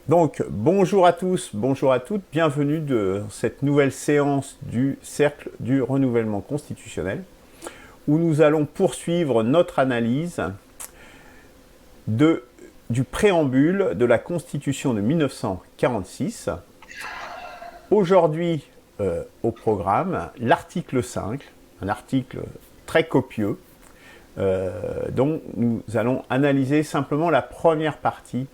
Donc, bonjour à tous, bonjour à toutes, bienvenue de cette nouvelle séance du Cercle du Renouvellement Constitutionnel, où nous allons poursuivre notre analyse du préambule de la Constitution de 1946. Aujourd'hui, au programme, l'article 5, un article très copieux, dont nous allons analyser simplement la première partie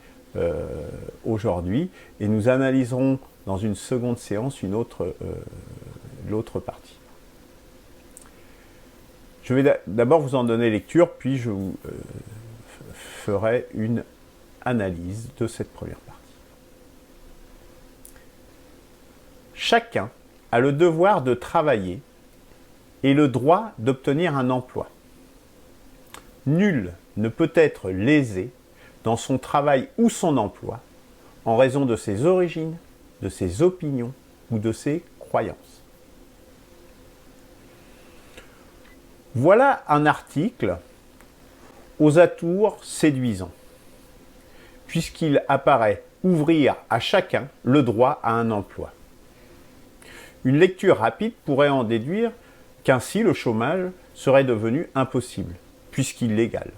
aujourd'hui, et nous analyserons dans une seconde séance l'autre partie. Je vais d'abord vous en donner lecture, puis je vous ferai une analyse de cette première partie. Chacun a le devoir de travailler et le droit d'obtenir un emploi. Nul ne peut être lésé dans son travail ou son emploi, en raison de ses origines, de ses opinions ou de ses croyances. Voilà un article aux atours séduisants, puisqu'il apparaît ouvrir à chacun le droit à un emploi. Une lecture rapide pourrait en déduire qu'ainsi le chômage serait devenu impossible, puisqu'illégal.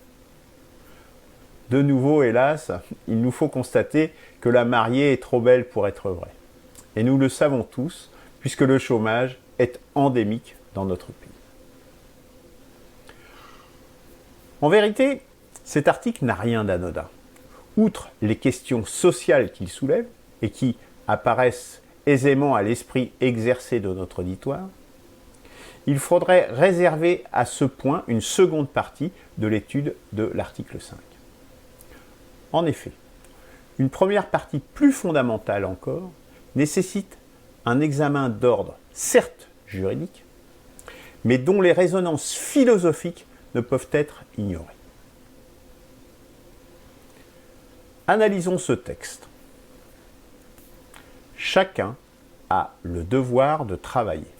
De nouveau, hélas, il nous faut constater que la mariée est trop belle pour être vraie. Et nous le savons tous, puisque le chômage est endémique dans notre pays. En vérité, cet article n'a rien d'anodin. Outre les questions sociales qu'il soulève, et qui apparaissent aisément à l'esprit exercé de notre auditoire, il faudrait réserver à ce point une seconde partie de l'étude de l'article 5. En effet, une première partie plus fondamentale encore nécessite un examen d'ordre, certes juridique, mais dont les résonances philosophiques ne peuvent être ignorées. Analysons ce texte. Chacun a le devoir de travailler.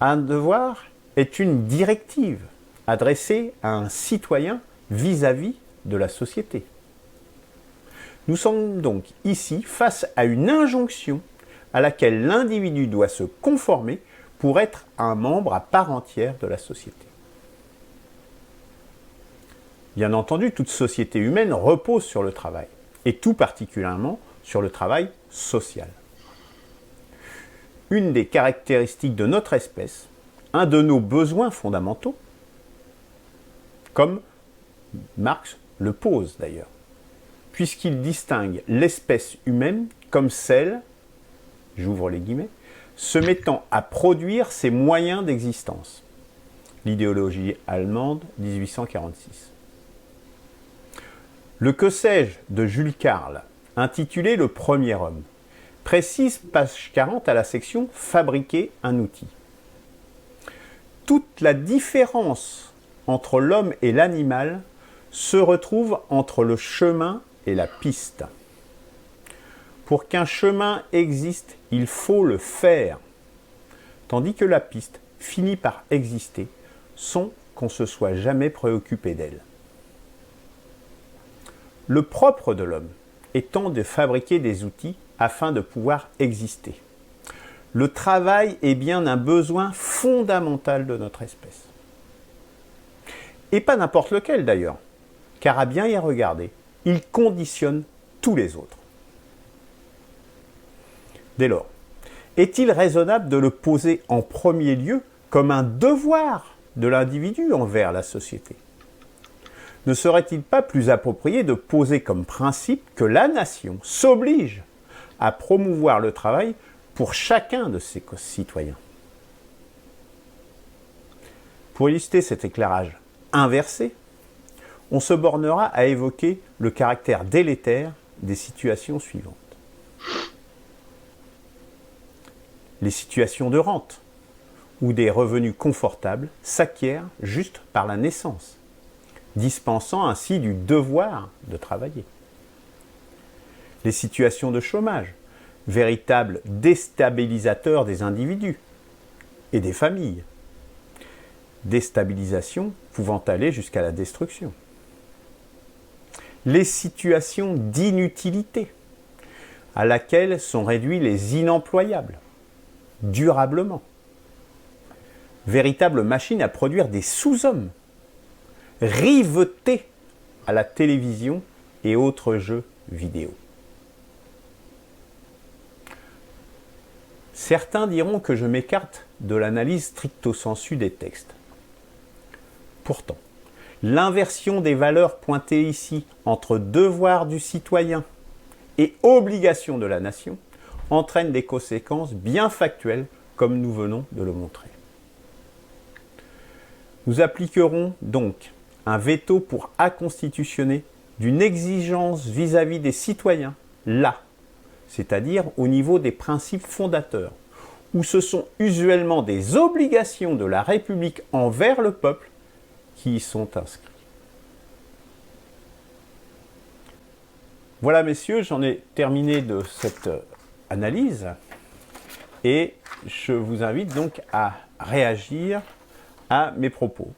Un devoir est une directive adressée à un citoyen vis-à-vis de la société. Nous sommes donc ici face à une injonction à laquelle l'individu doit se conformer pour être un membre à part entière de la société. Bien entendu, toute société humaine repose sur le travail, et tout particulièrement sur le travail social. Une des caractéristiques de notre espèce, un de nos besoins fondamentaux, comme Marx le pose d'ailleurs, puisqu'il distingue l'espèce humaine comme celle, j'ouvre les guillemets, se mettant à produire ses moyens d'existence. L'idéologie allemande, 1846. Le Que sais-je de Jules Carle, intitulé Le premier homme, précise, page 40 à la section Fabriquer un outil. Toute la différence entre l'homme et l'animal se retrouve entre le chemin et la piste. Pour qu'un chemin existe, il faut le faire, tandis que la piste finit par exister sans qu'on se soit jamais préoccupé d'elle. Le propre de l'homme étant de fabriquer des outils afin de pouvoir exister. Le travail est bien un besoin fondamental de notre espèce. Et pas n'importe lequel d'ailleurs, car à bien y regarder, il conditionne tous les autres. Dès lors, est-il raisonnable de le poser en premier lieu comme un devoir de l'individu envers la société ? Ne serait-il pas plus approprié de poser comme principe que la nation s'oblige à promouvoir le travail pour chacun de ses citoyens ? Pour illustrer cet éclairage inversé, on se bornera à évoquer le caractère délétère des situations suivantes. Les situations de rente, où des revenus confortables s'acquièrent juste par la naissance, dispensant ainsi du devoir de travailler. Les situations de chômage, véritables déstabilisateurs des individus et des familles, déstabilisation pouvant aller jusqu'à la destruction. les situations d'inutilité à laquelle sont réduits les inemployables, durablement. Véritable machine à produire des sous-hommes, rivetés à la télévision et autres jeux vidéo. Certains diront que je m'écarte de l'analyse stricto sensu des textes. Pourtant, l'inversion des valeurs pointées ici entre devoir du citoyen et obligation de la nation entraîne des conséquences bien factuelles, comme nous venons de le montrer. Nous appliquerons donc un veto pour inconstitutionner d'une exigence vis-à-vis des citoyens, là, c'est-à-dire au niveau des principes fondateurs, où ce sont usuellement des obligations de la République envers le peuple qui y sont inscrits. Voilà, messieurs, j'en ai terminé de cette analyse et je vous invite donc à réagir à mes propos.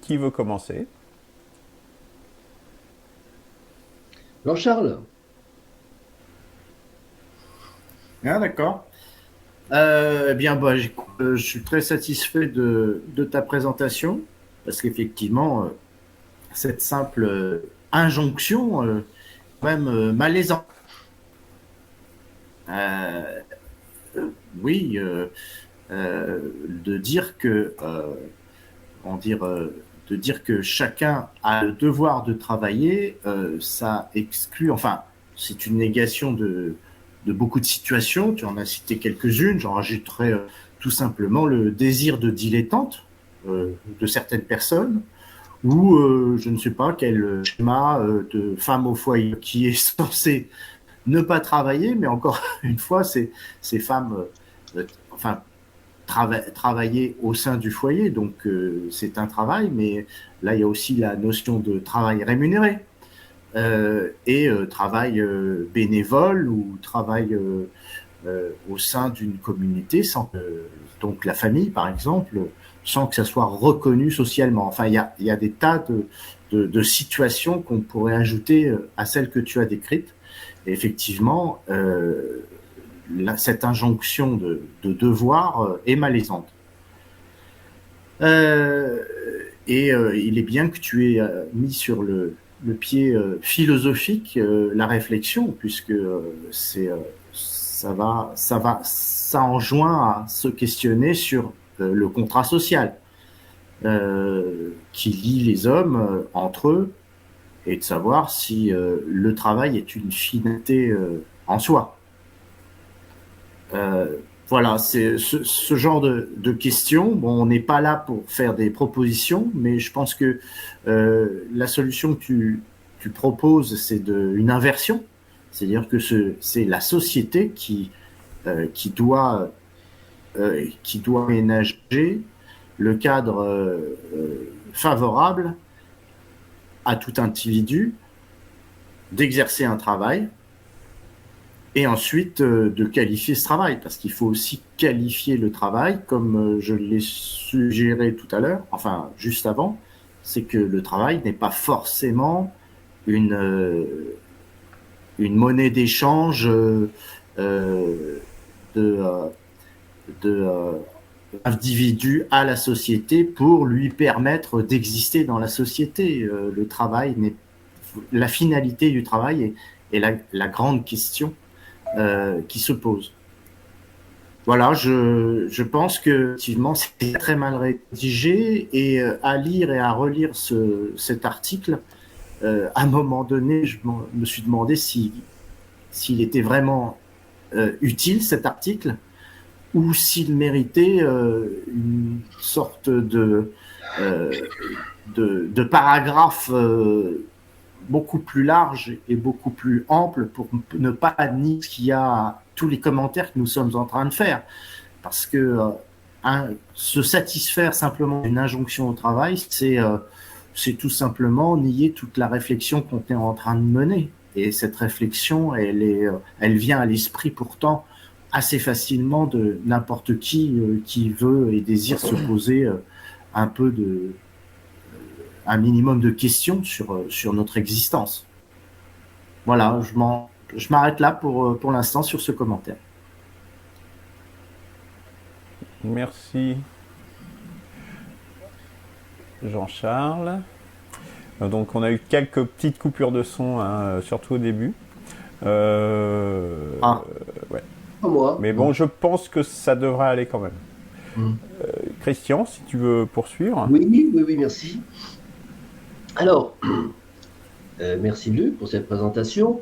Qui veut commencer ? Jean-Charles. Ah, d'accord. Je suis très satisfait de ta présentation parce qu'effectivement, cette simple injonction, quand même malaisant. Oui, de dire que, de dire que chacun a le devoir de travailler, ça exclut, enfin, c'est une négation de beaucoup de situations. Tu en as cité quelques-unes. J'en rajouterai tout simplement le désir de dilettante de certaines personnes, ou je ne sais pas quel schéma de femme au foyer qui est censé ne pas travailler, mais encore une fois, ces femmes, travailler au sein du foyer, donc c'est un travail, mais là il y a aussi la notion de travail rémunéré et travail bénévole ou travail au sein d'une communauté, donc la famille par exemple, sans que ça soit reconnu socialement. Enfin, il y a des tas de situations qu'on pourrait ajouter à celles que tu as décrites. Et effectivement, cette injonction de devoir est malaisante. Il est bien que tu aies mis sur le pied philosophique la réflexion, puisque ça enjoint à se questionner sur le contrat social qui lie les hommes entre eux, et de savoir si le travail est une finalité en soi. Voilà, c'est ce genre de questions. Bon, on n'est pas là pour faire des propositions, mais je pense que la solution que tu proposes, c'est une inversion. C'est-à-dire que c'est la société qui doit ménager le cadre favorable à tout individu d'exercer un travail et ensuite de qualifier ce travail, parce qu'il faut aussi qualifier le travail, comme je l'ai suggéré tout à l'heure, enfin juste avant, c'est que le travail n'est pas forcément une monnaie d'échange d'individu à la société pour lui permettre d'exister dans la société. Le travail la finalité du travail est la grande question qui se pose. Voilà, je pense que effectivement c'est très mal rédigé, et à lire et à relire cet article, à un moment donné, je me suis demandé s'il était vraiment utile, cet article, ou s'il méritait une sorte de paragraphe beaucoup plus large et beaucoup plus ample pour ne pas nier ce qu'il y a, tous les commentaires que nous sommes en train de faire. Parce que se satisfaire simplement d'une injonction au travail, c'est tout simplement nier toute la réflexion qu'on est en train de mener. Et cette réflexion, elle vient à l'esprit pourtant assez facilement de n'importe qui veut et désire se poser un peu un minimum de questions sur notre existence. Voilà, je m'arrête là pour l'instant sur ce commentaire. Merci Jean-Charles. Donc on a eu quelques petites coupures de son, hein, surtout au début. Ouais. Pas moi. Mais bon, je pense que ça devrait aller quand même. Christian, si tu veux poursuivre. Oui, merci. Alors, merci Luc pour cette présentation.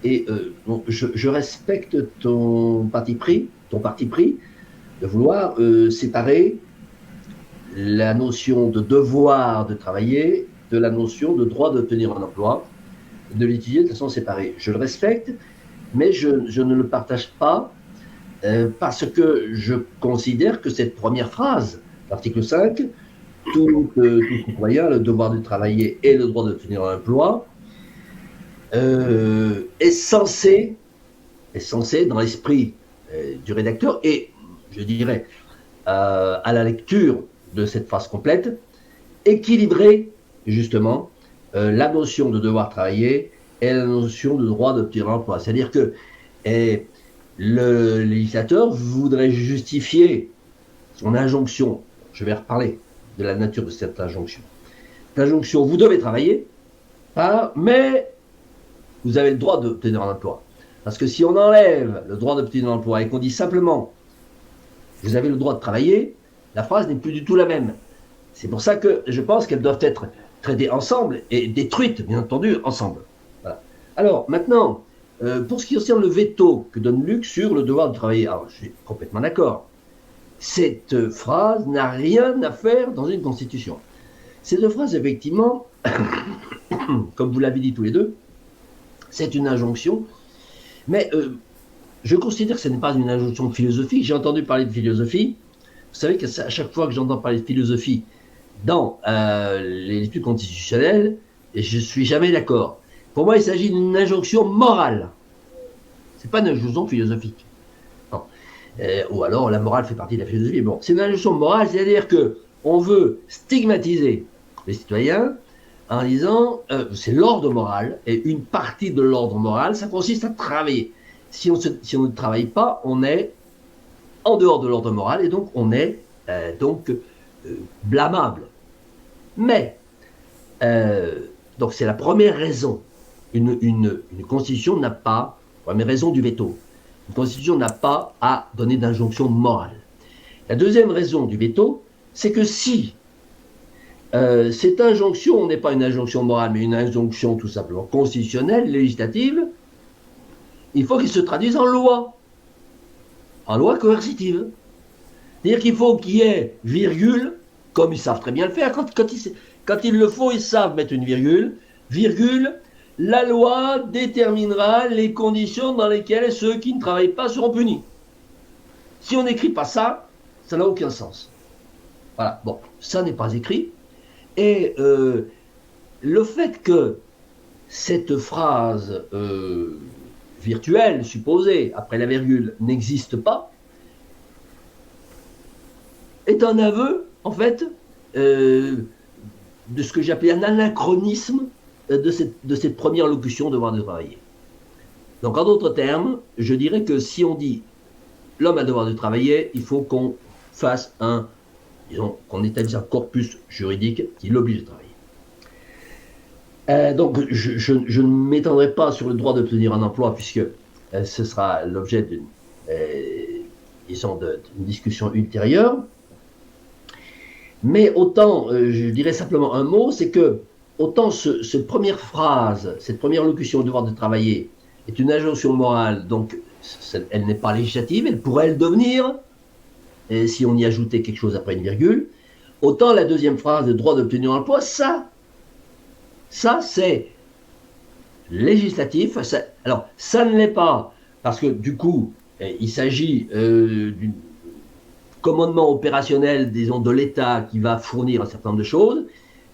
Et bon, je respecte ton parti pris de vouloir séparer la notion de devoir de travailler de la notion de droit d'obtenir un emploi, de l'étudier de façon séparée. Je le respecte, mais je ne le partage pas parce que je considère que cette première phrase, l'article 5, tout citoyen a le devoir de travailler et le droit d'obtenir un emploi, est censé, dans l'esprit du rédacteur, et je dirais à la lecture de cette phrase complète, équilibrer justement la notion de devoir travailler et la notion de droit d'obtenir un emploi. C'est-à-dire que le législateur voudrait justifier son injonction. Je vais reparler de la nature de cette injonction. L'injonction, vous devez travailler, mais vous avez le droit d'obtenir un emploi. Parce que si on enlève le droit d'obtenir un emploi et qu'on dit simplement vous avez le droit de travailler, la phrase n'est plus du tout la même. C'est pour ça que je pense qu'elles doivent être traitées ensemble et détruites, bien entendu, ensemble. Voilà. Alors, maintenant, pour ce qui concerne le veto que donne Luc sur le devoir de travailler, alors je suis complètement d'accord. Cette phrase n'a rien à faire dans une constitution. Cette phrase, effectivement, comme vous l'avez dit tous les deux, c'est une injonction, mais je considère que ce n'est pas une injonction philosophique. J'ai entendu parler de philosophie. Vous savez qu'à chaque fois que j'entends parler de philosophie dans les études constitutionnelles, je ne suis jamais d'accord. Pour moi, il s'agit d'une injonction morale. Ce n'est pas une injonction philosophique. Non. Ou alors, la morale fait partie de la philosophie. Bon, c'est une injonction morale, c'est-à-dire qu'on veut stigmatiser les citoyens en disant c'est l'ordre moral, et une partie de l'ordre moral, ça consiste à travailler. Si on ne travaille pas, on est en dehors de l'ordre moral, et donc on est blâmable. Mais, donc c'est la première raison. Une constitution n'a pas, première raison du veto, une constitution n'a pas à donner d'injonction morale. La deuxième raison du veto, c'est que si cette injonction n'est pas une injonction morale, mais une injonction tout simplement constitutionnelle, législative, il faut qu'il se traduise en loi coercitive. C'est-à-dire qu'il faut qu'il y ait virgule, comme ils savent très bien le faire, quand il le faut, ils savent mettre une virgule, la loi déterminera les conditions dans lesquelles ceux qui ne travaillent pas seront punis. Si on n'écrit pas ça, ça n'a aucun sens. Voilà, bon, ça n'est pas écrit. Et le fait que cette phrase virtuelle, supposée, après la virgule, n'existe pas, est un aveu, en fait, de ce que j'appelais un anachronisme de cette première locution devoir de travailler. Donc, en d'autres termes, je dirais que si on dit l'homme a le devoir de travailler, il faut qu'on fasse qu'on établisse un corpus juridique qui l'oblige de travailler. Donc, je ne m'étendrai pas sur le droit d'obtenir un emploi, puisque ce sera l'objet d'une discussion ultérieure. Mais autant, je dirais simplement un mot, c'est que autant cette première phrase, cette première locution au devoir de travailler est une injonction morale, donc elle n'est pas législative, elle pourrait le devenir, et si on y ajoutait quelque chose après une virgule, autant la deuxième phrase, le droit d'obtenir un emploi, ça c'est législatif. Alors, ça ne l'est pas, parce que du coup, il s'agit du commandement opérationnel, disons, de l'État qui va fournir un certain nombre de choses,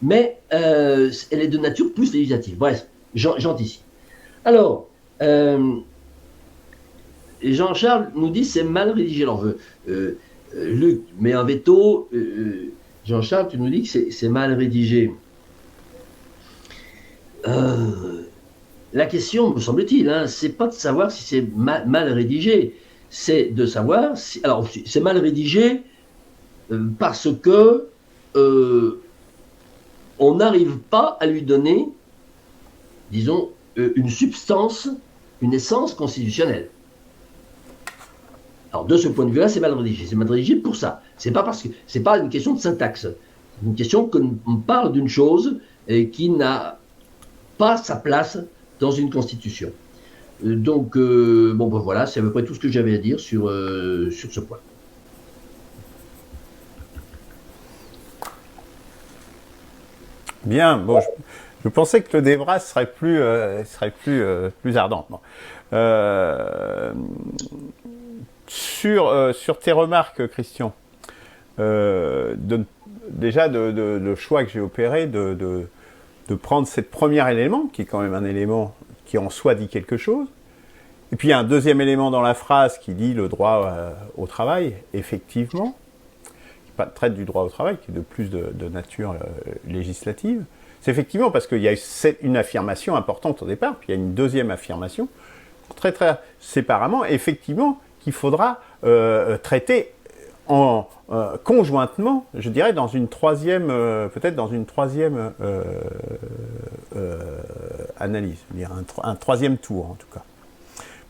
mais elle est de nature plus législative. Bref, j'anticipe. Alors, Jean-Charles nous dit c'est mal rédigé. Alors, Luc met un veto. Jean-Charles, tu nous dis que c'est mal rédigé. La question, me semble-t-il, hein, c'est pas de savoir si c'est mal rédigé, c'est de savoir si. Alors, c'est mal rédigé parce que on n'arrive pas à lui donner, disons, une substance, une essence constitutionnelle. Alors, de ce point de vue-là, c'est mal rédigé. C'est mal rédigé pour ça. C'est pas parce que c'est pas une question de syntaxe. C'est une question qu'on parle d'une chose qui n'a pas sa place dans une constitution. Donc, bon, ben voilà, c'est à peu près tout ce que j'avais à dire sur ce point. Bien, bon, je pensais que le débat serait plus ardent. Bon. Sur tes remarques, Christian, déjà le choix que j'ai opéré de prendre cette premier élément, qui est quand même un élément qui en soi dit quelque chose, et puis il y a un deuxième élément dans la phrase qui dit le droit au travail, effectivement, qui traite du droit au travail, qui est de plus de nature législative. C'est effectivement parce qu'il y a une affirmation importante au départ, puis il y a une deuxième affirmation, très très séparément, effectivement, qu'il faudra traiter conjointement, je dirais, dans une troisième, peut-être dans une troisième analyse, un troisième tour en tout cas.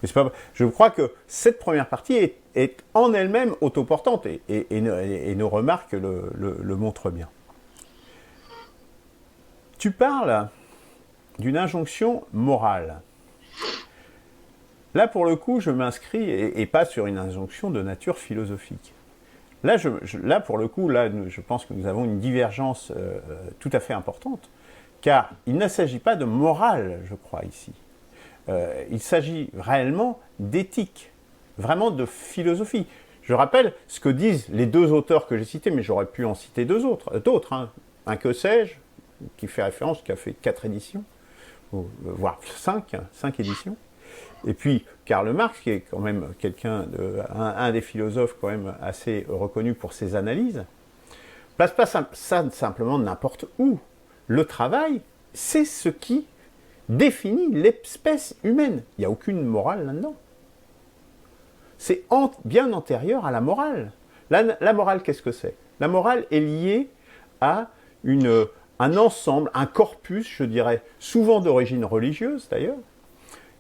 Mais c'est pas, je crois que cette première partie est en elle-même autoportante et nos remarques le montrent bien. Tu parles d'une injonction morale. Là, pour le coup, je m'inscris, et pas sur une injonction de nature philosophique. Là, là pour le coup, je pense que nous avons une divergence tout à fait importante, car il ne s'agit pas de morale, je crois, ici. Il s'agit réellement d'éthique, vraiment de philosophie. Je rappelle ce que disent les deux auteurs que j'ai cités, mais j'aurais pu en citer d'autres. Hein. Un que sais-je, qui fait référence, qui a fait 4 éditions, voire 5 éditions. Et puis Karl Marx, qui est quand même un des philosophes quand même assez reconnu pour ses analyses, place pas ça simplement n'importe où. Le travail, c'est ce qui définit l'espèce humaine. Il n'y a aucune morale là-dedans. C'est bien antérieur à la morale. La morale, qu'est-ce que c'est? La morale est liée à un ensemble, un corpus, je dirais, souvent d'origine religieuse d'ailleurs,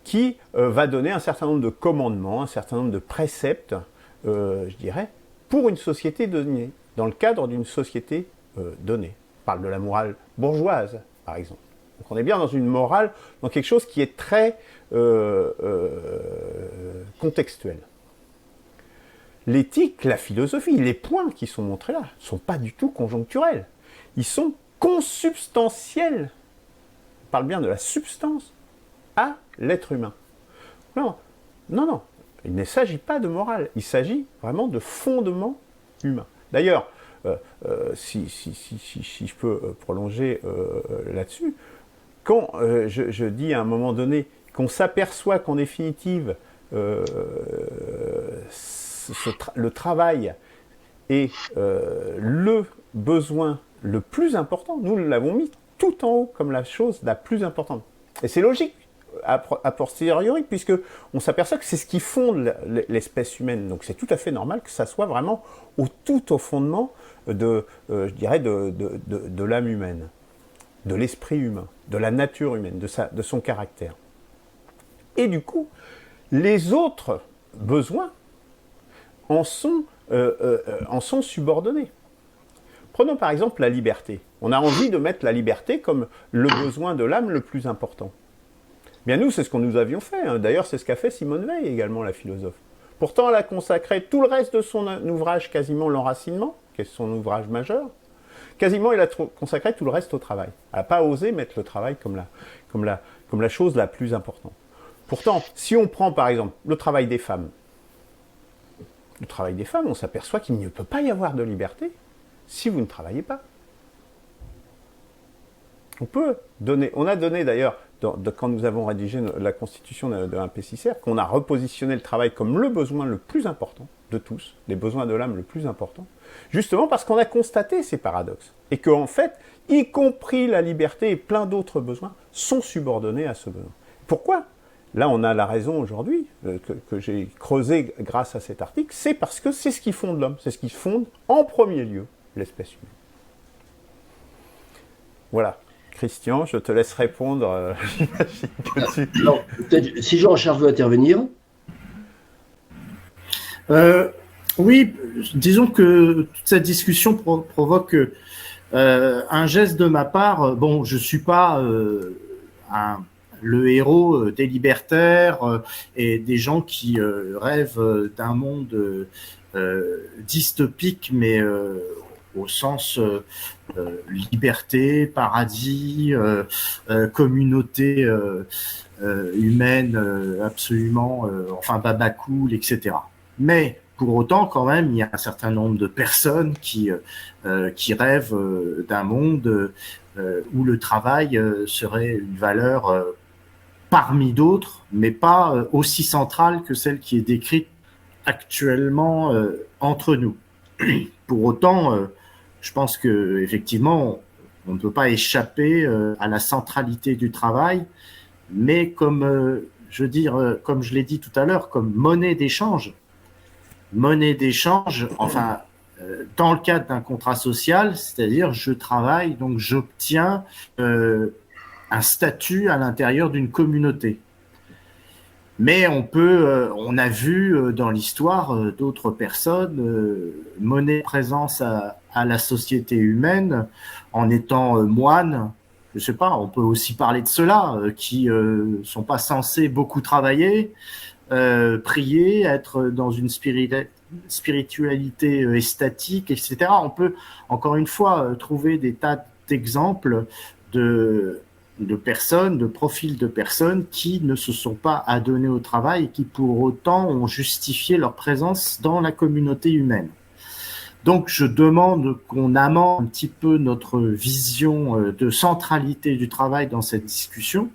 qui va donner un certain nombre de commandements, un certain nombre de préceptes, je dirais, pour une société donnée, dans le cadre d'une société donnée. On parle de la morale bourgeoise, par exemple. Donc on est bien dans une morale, dans quelque chose qui est très contextuel. L'éthique, la philosophie, les points qui sont montrés là, ne sont pas du tout conjoncturels. Ils sont consubstantiels. On parle bien de la substance à l'être humain. Non, il ne s'agit pas de morale, il s'agit vraiment de fondement humain. D'ailleurs, si je peux prolonger là-dessus, quand je dis à un moment donné qu'on s'aperçoit qu'en définitive, le travail est le besoin le plus important, nous l'avons mis tout en haut comme la chose la plus importante. Et c'est logique a posteriori, puisque on s'aperçoit que c'est ce qui fonde l'espèce humaine. Donc c'est tout à fait normal que ça soit vraiment tout au fondement je dirais, de l'âme humaine, de l'esprit humain, de la nature humaine, de son caractère. Et du coup, les autres besoins en sont subordonnés. Prenons par exemple la liberté. On a envie de mettre la liberté comme le besoin de l'âme le plus important. Bien nous, c'est ce que nous avions fait. Hein. D'ailleurs, c'est ce qu'a fait Simone Veil également, la philosophe. Pourtant, elle a consacré tout le reste de son ouvrage, quasiment l'enracinement, qui est son ouvrage majeur. Quasiment, elle a consacré tout le reste au travail. Elle n'a pas osé mettre le travail comme la chose la plus importante. Pourtant, si on prend par exemple le travail des femmes, on s'aperçoit qu'il ne peut pas y avoir de liberté si vous ne travaillez pas. On a donné d'ailleurs, quand nous avons rédigé la constitution de un PCCR, qu'on a repositionné le travail comme le besoin le plus important. de tous, les besoins de l'âme le plus important, justement parce qu'on a constaté ces paradoxes. Et qu'en fait, y compris la liberté et plein d'autres besoins sont subordonnés à ce besoin. Pourquoi ? Là, on a la raison aujourd'hui, que j'ai creusé grâce à cet article, c'est parce que c'est ce qui fonde l'homme, c'est ce qui fonde en premier lieu l'espèce humaine. Voilà. Christian, je te laisse répondre. Alors, peut-être, si Jean-Charles veut intervenir. Oui, disons que toute cette discussion provoque un geste de ma part. Bon, je suis pas le héros des libertaires et des gens qui rêvent d'un monde dystopique, mais au sens liberté, paradis, communauté humaine absolument, enfin baba cool, etc. Mais pour autant, quand même, il y a un certain nombre de personnes qui rêvent d'un monde où le travail serait une valeur parmi d'autres, mais pas aussi centrale que celle qui est décrite actuellement entre nous. Pour autant, je pense que effectivement, on ne peut pas échapper à la centralité du travail, mais comme je veux dire, comme je l'ai dit tout à l'heure, comme monnaie d'échange, enfin, dans le cadre d'un contrat social, c'est-à-dire je travaille, donc j'obtiens un statut à l'intérieur d'une communauté. Mais on a vu dans l'histoire d'autres personnes mener présence à la société humaine en étant moines. Je sais pas, on peut aussi parler de ceux-là qui sont pas censés beaucoup travailler, prier, être dans une spiritualité estatique, etc. On peut encore une fois trouver des tas d'exemples de personnes, de profils de personnes qui ne se sont pas adonnées au travail et qui pour autant ont justifié leur présence dans la communauté humaine. Donc je demande qu'on amende un petit peu notre vision de centralité du travail dans cette discussion,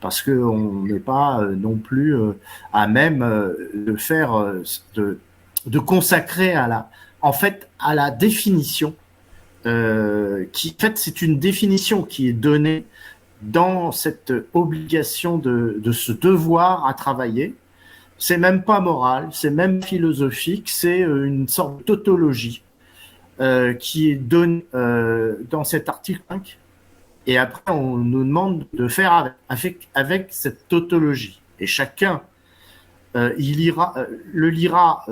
parce qu'on n'est pas non plus à même de faire, de consacrer à la définition, qui en fait c'est une définition qui est donnée dans cette obligation de ce devoir à travailler. C'est même pas moral, c'est même philosophique, c'est une sorte de tautologie qui est donnée dans cet article 5. Et après, on nous demande de faire avec cette tautologie. Et chacun le lira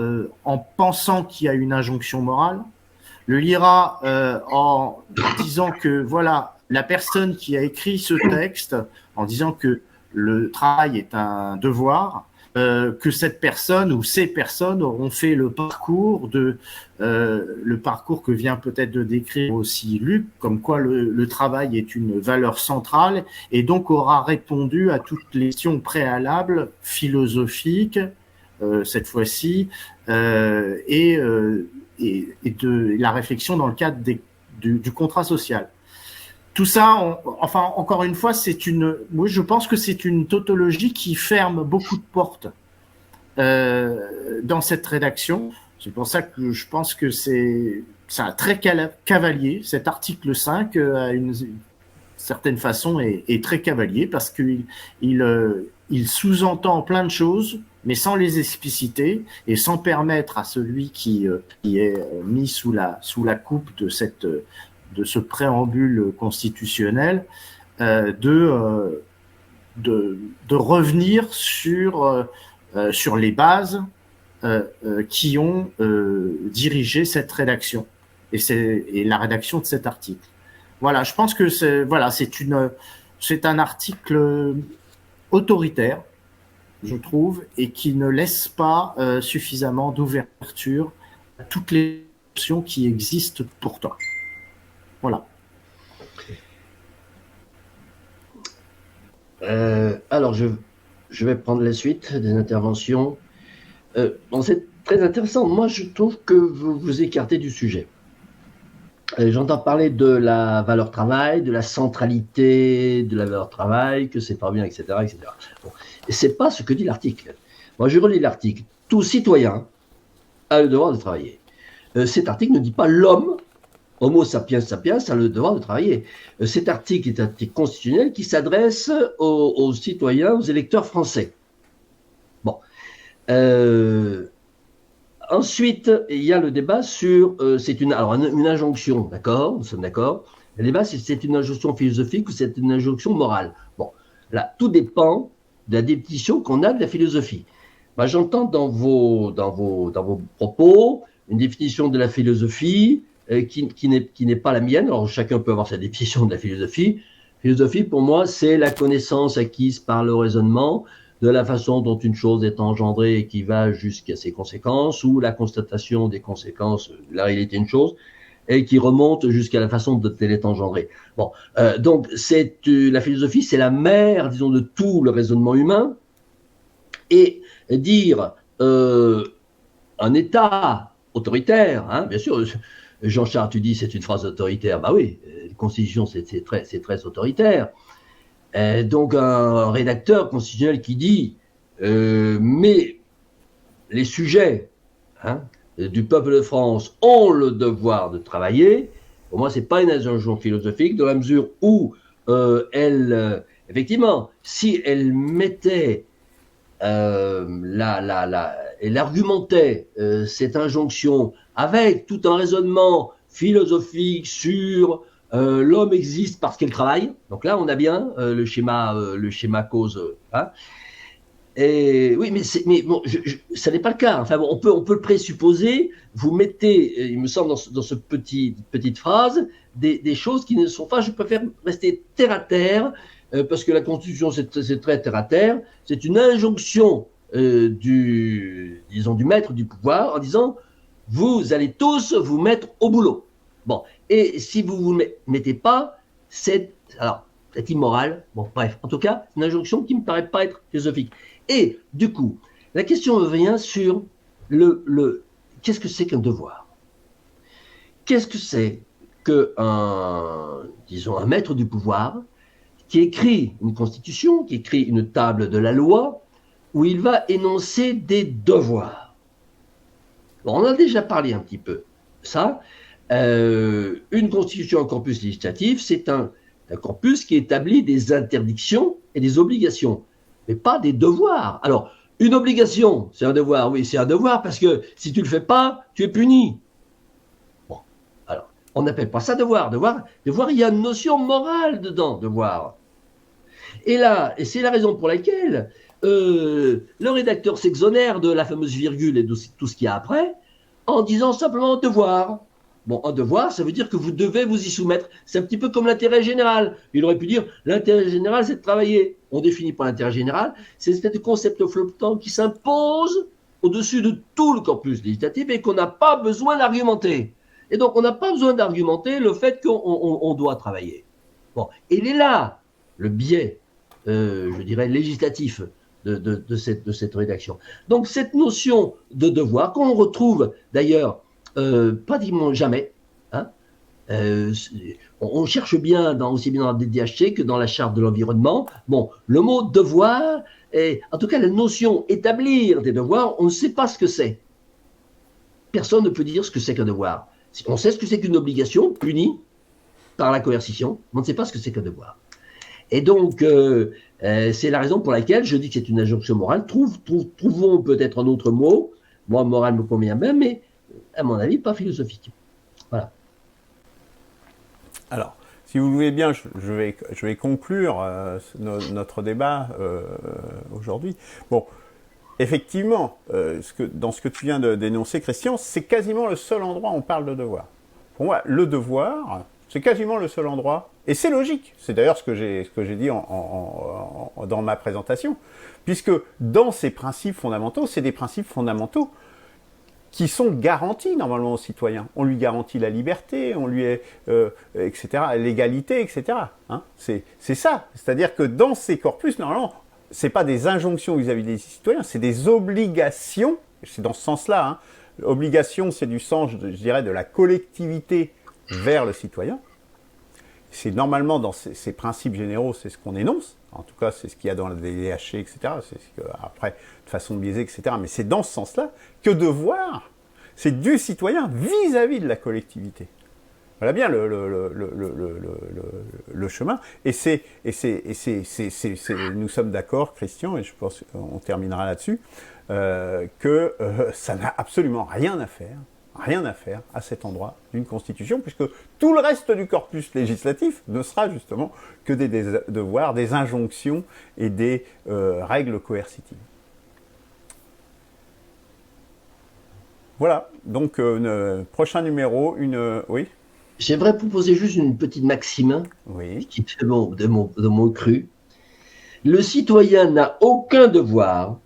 en pensant qu'il y a une injonction morale, le lira en disant que voilà, la personne qui a écrit ce texte, en disant que le travail est un devoir, que cette personne ou ces personnes auront fait le parcours que vient peut-être de décrire aussi Luc, comme quoi le travail est une valeur centrale et donc aura répondu à toutes les questions préalables philosophiques cette fois-ci et de la réflexion dans le cadre du contrat social. Tout ça, enfin, encore une fois, moi, je pense que c'est une tautologie qui ferme beaucoup de portes dans cette rédaction. C'est pour ça que je pense que c'est un très cavalier. Cet article 5, à une certaine façon, est très cavalier parce qu'il sous-entend plein de choses, mais sans les expliciter et sans permettre à celui qui est mis sous la coupe de ce préambule constitutionnel de revenir sur les bases qui ont dirigé cette rédaction et la rédaction de cet article. Voilà, je pense que c'est un article autoritaire, je trouve, et qui ne laisse pas suffisamment d'ouverture à toutes les options qui existent pourtant. Voilà. Alors, je vais prendre la suite des interventions. C'est très intéressant. Moi, je trouve que vous vous écartez du sujet. J'entends parler de la valeur travail, de la centralité de la valeur travail, que c'est pas bien, etc., etc. Bon. Et c'est pas ce que dit l'article. Moi, je relis l'article. Tout citoyen a le devoir de travailler. Cet article ne dit pas l'homme, Homo sapiens sapiens, a le devoir de travailler. Cet article est un article constitutionnel qui s'adresse aux citoyens, aux électeurs français. Bon. Ensuite, il y a le débat sur, c'est une injonction, d'accord, nous sommes d'accord. Le débat, c'est une injonction philosophique ou c'est une injonction morale. Bon, là, tout dépend de la définition qu'on a de la philosophie. Moi, j'entends dans vos propos une définition de la philosophie qui n'est pas la mienne. Alors, chacun peut avoir sa définition de la philosophie. Philosophie, pour moi, c'est la connaissance acquise par le raisonnement de la façon dont une chose est engendrée et qui va jusqu'à ses conséquences, ou la constatation des conséquences de la réalité d'une chose, et qui remonte jusqu'à la façon dont elle est engendrée. Bon, donc la philosophie, c'est la mère, disons, de tout le raisonnement humain, et dire un État autoritaire, hein, bien sûr, Jean-Charles, tu dis c'est une phrase autoritaire, bah oui, la Constitution c'est très autoritaire. Donc un rédacteur constitutionnel qui dit mais les sujets du peuple de France ont le devoir de travailler, pour moi c'est pas une injonction philosophique dans la mesure où effectivement, si elle mettait elle argumentait cette injonction avec tout un raisonnement philosophique sur l'homme existe parce qu'il travaille. Donc là, on a bien le schéma cause. Hein. Et oui, mais bon, ça n'est pas le cas. Enfin, bon, on peut le présupposer. Vous mettez, il me semble, dans ce petite phrase, des choses qui ne sont pas. Je préfère rester terre à terre. Parce que la Constitution, c'est très terre à terre, c'est une injonction du maître du pouvoir en disant vous allez tous vous mettre au boulot. Bon, et si vous vous mettez pas, c'est immoral. Bon, bref, en tout cas, c'est une injonction qui me paraît pas être philosophique. Et du coup, la question revient sur qu'est-ce que c'est qu'un devoir? Qu'est-ce que c'est qu'un maître du pouvoir qui écrit une constitution, qui écrit une table de la loi, où il va énoncer des devoirs. Bon, on en a déjà parlé un petit peu. Ça, une constitution en corpus législatif, c'est un corpus qui établit des interdictions et des obligations, mais pas des devoirs. Alors, une obligation, c'est un devoir, oui, c'est un devoir, parce que si tu ne le fais pas, tu es puni. Bon, alors, on n'appelle pas ça devoir. Devoir, il y a une notion morale dedans, devoir. Et là, et c'est la raison pour laquelle le rédacteur s'exonère de la fameuse virgule et de tout ce qu'il y a après, en disant simplement devoir. Bon, un devoir, ça veut dire que vous devez vous y soumettre. C'est un petit peu comme l'intérêt général. Il aurait pu dire l'intérêt général, c'est de travailler. On définit pas l'intérêt général, c'est une espèce de concept flottant qui s'impose au-dessus de tout le corpus législatif et qu'on n'a pas besoin d'argumenter. Et donc, on n'a pas besoin d'argumenter le fait qu'on doit travailler. Bon, et il est là le biais, je dirais, législatif de cette rédaction. Donc, cette notion de devoir, qu'on retrouve d'ailleurs pratiquement jamais, hein, on cherche bien, aussi bien dans la DDHC que dans la charte de l'environnement. Bon, le mot devoir, en tout cas la notion établir des devoirs, on ne sait pas ce que c'est. Personne ne peut dire ce que c'est qu'un devoir. On sait ce que c'est qu'une obligation punie par la coercition, mais on ne sait pas ce que c'est qu'un devoir. Et donc, c'est la raison pour laquelle je dis que c'est une injonction morale. Trouvons peut-être un autre mot. Moi, morale me convient bien, mais à mon avis, pas philosophique. Voilà. Alors, si vous voulez bien, je vais conclure notre débat aujourd'hui. Bon, effectivement, dans ce que tu viens de dénoncer, Christian, c'est quasiment le seul endroit où on parle de devoir. Pour moi, le devoir, c'est quasiment le seul endroit, et c'est logique. C'est d'ailleurs ce que j'ai dit dans ma présentation, puisque dans ces principes fondamentaux, c'est des principes fondamentaux qui sont garantis normalement aux citoyens. On lui garantit la liberté, on lui etc., l'égalité, etc. Hein, c'est ça. C'est-à-dire que dans ces corpus, normalement, c'est pas des injonctions vis-à-vis des citoyens, c'est des obligations. C'est dans ce sens-là. Hein. L'obligation, c'est du sens, je dirais, de la collectivité vers le citoyen. C'est normalement dans ces principes généraux, c'est ce qu'on énonce. En tout cas, c'est ce qu'il y a dans la DDHC, etc. C'est ce que, après, de façon biaisée, etc. Mais c'est dans ce sens-là que devoir, c'est du citoyen vis-à-vis de la collectivité. Voilà bien le chemin. Nous sommes d'accord, Christian, et je pense qu'on terminera là-dessus, que ça n'a absolument rien à faire à cet endroit d'une constitution, puisque tout le reste du corpus législatif ne sera justement que des devoirs, des injonctions et des règles coercitives. Voilà, donc prochain numéro, oui. J'aimerais proposer juste une petite maxime Oui. qui fait de mon cru. Le citoyen n'a aucun devoir,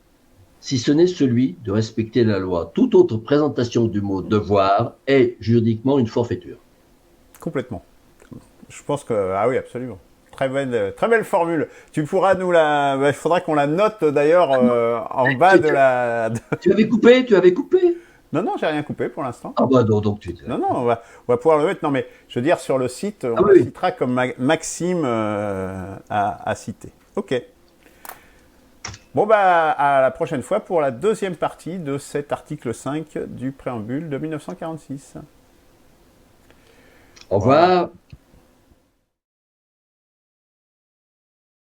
si ce n'est celui de respecter la loi. Toute autre présentation du mot devoir est juridiquement une forfaiture. Complètement. Je pense que... Ah oui, absolument. Très belle formule. Tu pourras nous la... Il faudra qu'on la note d'ailleurs en bas de la... Tu avais coupé Non, j'ai rien coupé pour l'instant. Ah bah non, donc tu... Non, on va pouvoir le mettre. Non, mais je veux dire, sur le site, on la citera comme maxime à citer. Ok. Bon, bah, à la prochaine fois pour la deuxième partie de cet article 5 du préambule de 1946. Au revoir. Voilà.